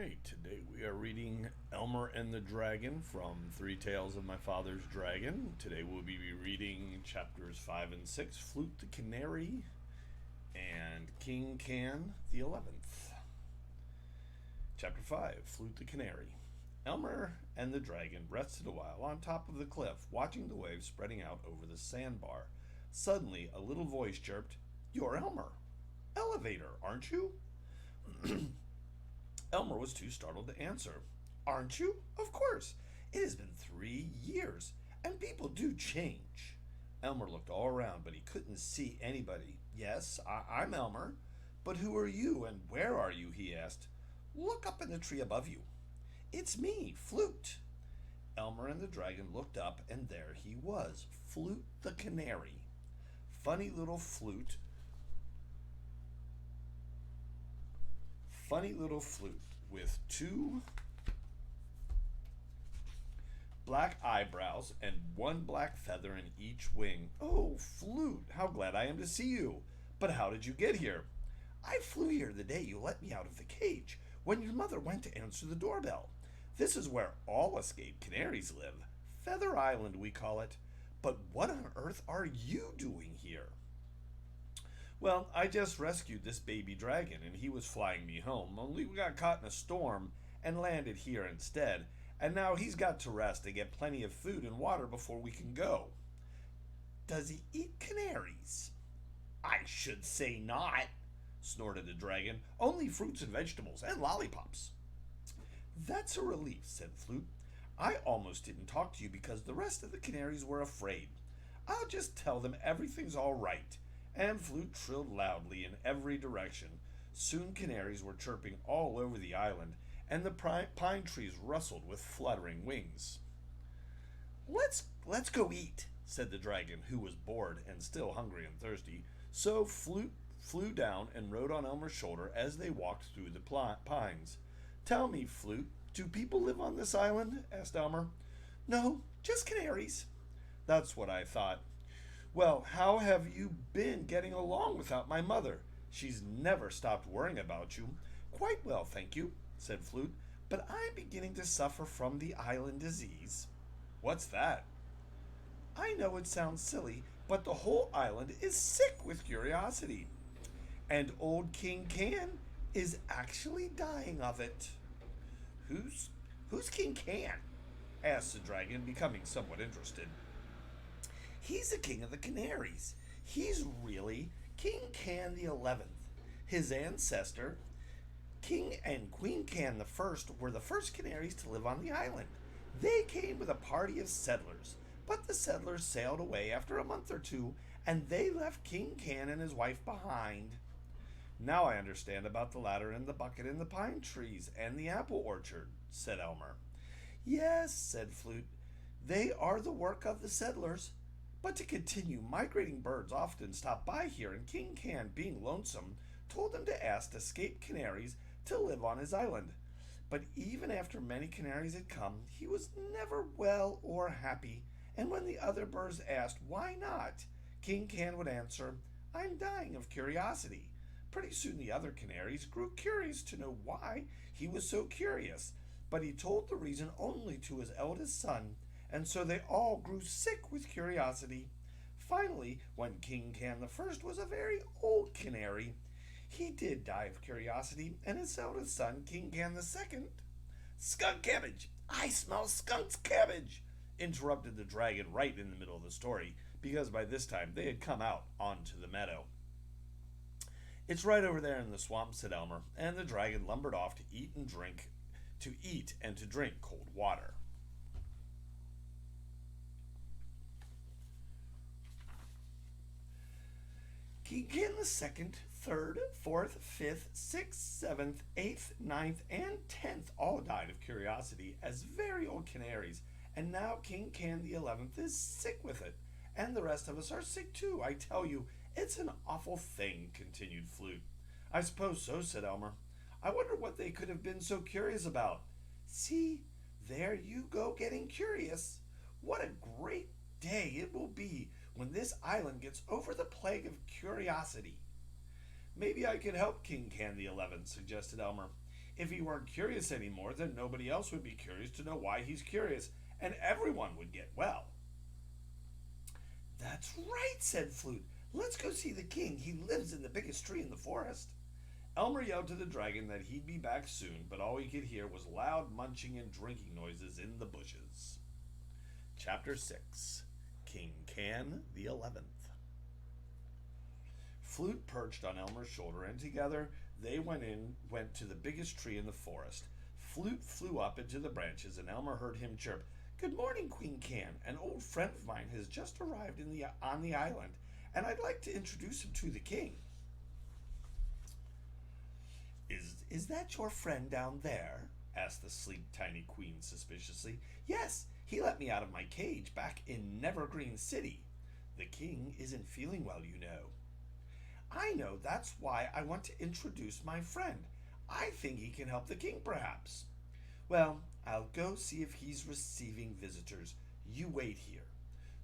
right, today we are reading Elmer and the Dragon from Three Tales of My Father's Dragon. Today we'll be reading chapters 5 and 6, Flute the Canary and King Can the 11th. Chapter 5, Flute the Canary. Elmer and the dragon rested a while on top of the cliff, watching the waves spreading out over the sandbar. Suddenly, a little voice chirped, "You're Elmer. Elevator, aren't you?" Elmer was too startled to answer. "Aren't you? Of course. It has been 3 years, and people do change." Elmer looked all around, but he couldn't see anybody. "Yes, I'm Elmer. But who are you, and where are you?" he asked. "Look up in the tree above you." "It's me, Flute." Elmer and the dragon looked up, and there he was, Flute the Canary. Funny little Flute with two black eyebrows and one black feather in each wing. "Oh, Flute, how glad I am to see you. But how did you get here?" "I flew here the day you let me out of the cage, when your mother went to answer the doorbell. This is where all escaped canaries live. Feather Island, we call it. But what on earth are you doing here?" "Well, I just rescued this baby dragon, and he was flying me home, only we got caught in a storm and landed here instead, and now he's got to rest and get plenty of food and water before we can go." "Does he eat canaries?" "I should say not," snorted the dragon. "Only fruits and vegetables and lollipops." "That's a relief," said Flute. "I almost didn't talk to you because the rest of the canaries were afraid. I'll just tell them everything's all right." And Flute trilled loudly in every direction. Soon canaries were chirping all over the island, and the pine trees rustled with fluttering wings. Let's go eat," said the dragon, who was bored and still hungry and thirsty. So Flute flew down and rode on Elmer's shoulder as they walked through the pines. "Tell me, Flute, do people live on this island?" asked Elmer. "No, just canaries." "That's what I thought. Well, how have you been getting along without my mother? She's never stopped worrying about you." "Quite well, thank you," said Flute, "but I'm beginning to suffer from the island disease." "What's that?" "I know it sounds silly, but the whole island is sick with curiosity. And old King Can is actually dying of it." Who's King Can?" asked the dragon, becoming somewhat interested. "He's the king of the canaries. He's really King Can the 11th. His ancestor, King and Queen Can the First, were the first canaries to live on the island. They came with a party of settlers, but the settlers sailed away after a month or two, and they left King Can and his wife behind." "Now I understand about the ladder and the bucket and the pine trees and the apple orchard," said Elmer. "Yes," said Flute, "they are the work of the settlers. But to continue, migrating birds often stop by here, and King Can, being lonesome, told them to ask escaped canaries to live on his island. But even after many canaries had come, he was never well or happy, and when the other birds asked why not, King Can would answer, 'I'm dying of curiosity.' Pretty soon the other canaries grew curious to know why he was so curious, but he told the reason only to his eldest son, and so they all grew sick with curiosity. Finally, when King Can the First was a very old canary, he did die of curiosity, and his eldest son, King Can the Second—" "Skunk cabbage! I smell skunk's cabbage!" interrupted the dragon right in the middle of the story, because by this time they had come out onto the meadow. "It's right over there in the swamp," said Elmer, and the dragon lumbered off to eat and to drink cold water. King Can the Second, Third, Fourth, Fifth, Sixth, Seventh, Eighth, Ninth, and 10th all died of curiosity as very old canaries, and now King Can the 11th is sick with it, and the rest of us are sick too. I tell you, it's an awful thing," continued Flute. "I suppose so," said Elmer. "I wonder what they could have been so curious about." "See, there you go getting curious. What a great day it will be when this island gets over the plague of curiosity." "Maybe I could help King Can the 11th," suggested Elmer. If he weren't curious anymore, then nobody else would be curious to know why he's curious, and everyone would get well. That's right, said Flute. Let's go see the king. He lives in the biggest tree in the forest. Elmer yelled to the dragon that he'd be back soon, but all he could hear was loud munching and drinking noises in the bushes. Chapter 6 King Can the 11th. Flute perched on Elmer's shoulder, and together they went to the biggest tree in the forest. Flute flew up into the branches, and Elmer heard him chirp, "Good morning, Queen Can. An old friend of mine has just arrived on the island, and I'd like to introduce him to the king." Is that your friend down there?" asked the sleek, tiny queen suspiciously. "Yes, he let me out of my cage back in Nevergreen City. The king isn't feeling well, you know." "I know, that's why I want to introduce my friend. I think he can help the king, perhaps." "Well, I'll go see if he's receiving visitors. You wait here."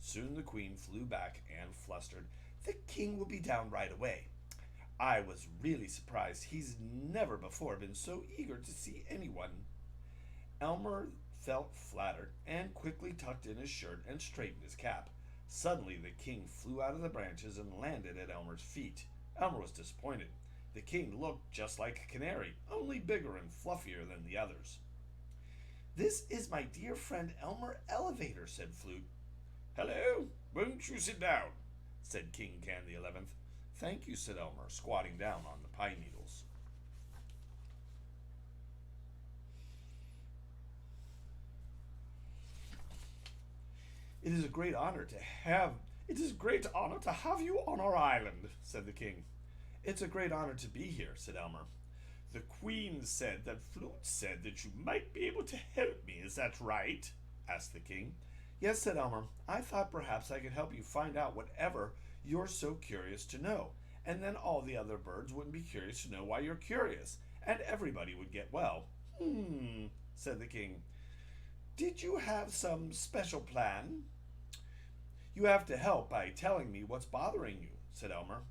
Soon the queen flew back and flustered. "The king will be down right away. I was really surprised. He's never before been so eager to see anyone." Elmer felt flattered and quickly tucked in his shirt and straightened his cap. Suddenly the king flew out of the branches and landed at Elmer's feet. Elmer was disappointed. The king looked just like a canary, only bigger and fluffier than the others. "This is my dear friend Elmer Elevator," said Flute. "Hello, won't you sit down?" said King Can the 11th. "Thank you," said Elmer, squatting down on the pine needles. It is a great honor to have you on our island," said the king. "It's a great honor to be here," said Elmer. "The queen said that Flute said that you might be able to help me, is that right?" asked the king. "Yes," said Elmer. "I thought perhaps I could help you find out whatever you're so curious to know, and then all the other birds wouldn't be curious to know why you're curious, and everybody would get well." Said the king. "Did you have some special plan?" "You have to help by telling me what's bothering you," said Elmer.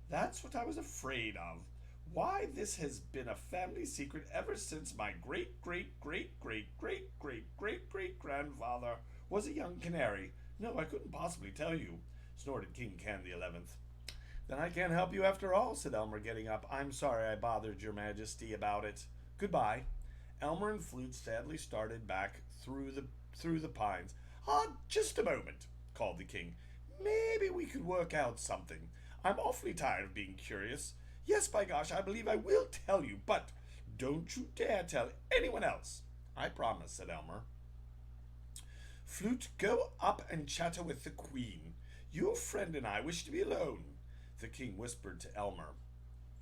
"That's what I was afraid of. Why, this has been a family secret ever since my great-great-great-great-great-great-great-great-grandfather was a young canary. No, I couldn't possibly tell you," snorted King Can the 11th. "Then I can't help you after all," said Elmer, getting up. "I'm sorry I bothered your majesty about it. Goodbye." Elmer and Flute sadly started back through the pines. Just a moment," called the king. "Maybe we could work out something. I'm awfully tired of being curious. Yes, by gosh, I believe I will tell you, but don't you dare tell anyone else." "I promise," said Elmer. "Flute, go up and chatter with the queen. Your friend and I wish to be alone," the king whispered to Elmer.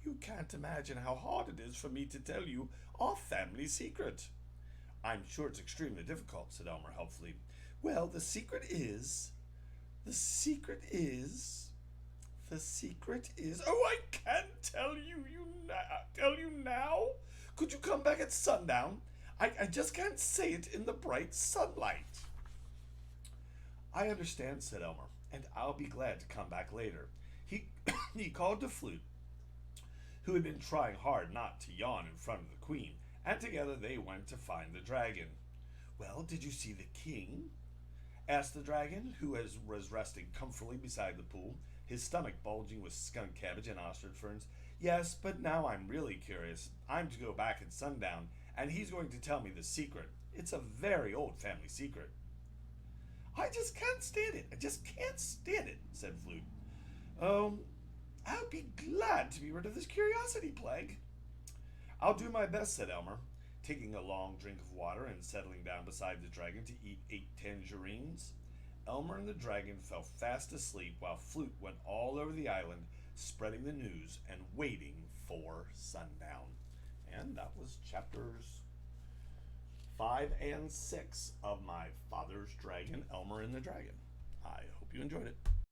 "You can't imagine how hard it is for me to tell you our family secret." "I'm sure it's extremely difficult," said Elmer helpfully. "Well, the secret is... Oh, I can't tell you now. Could you come back at sundown? I just can't say it in the bright sunlight." "I understand," said Elmer, "and I'll be glad to come back later." He called to Flute, who had been trying hard not to yawn in front of the queen, and together they went to find the dragon. "Well, did you see the king?" asked the dragon, who was resting comfortably beside the pool, his stomach bulging with skunk cabbage and ostrich ferns. "Yes, but now I'm really curious. I'm to go back at sundown, and he's going to tell me the secret. It's a very old family secret." "I just can't stand it, said Flute. "Oh, I'll be glad to be rid of this curiosity plague." "I'll do my best," said Elmer, taking a long drink of water and settling down beside the dragon to eat 8 tangerines. Elmer and the dragon fell fast asleep while Flute went all over the island, spreading the news and waiting for sundown. And that was chapters 5 and 6 of My Father's Dragon, Elmer and the Dragon. I hope you enjoyed it.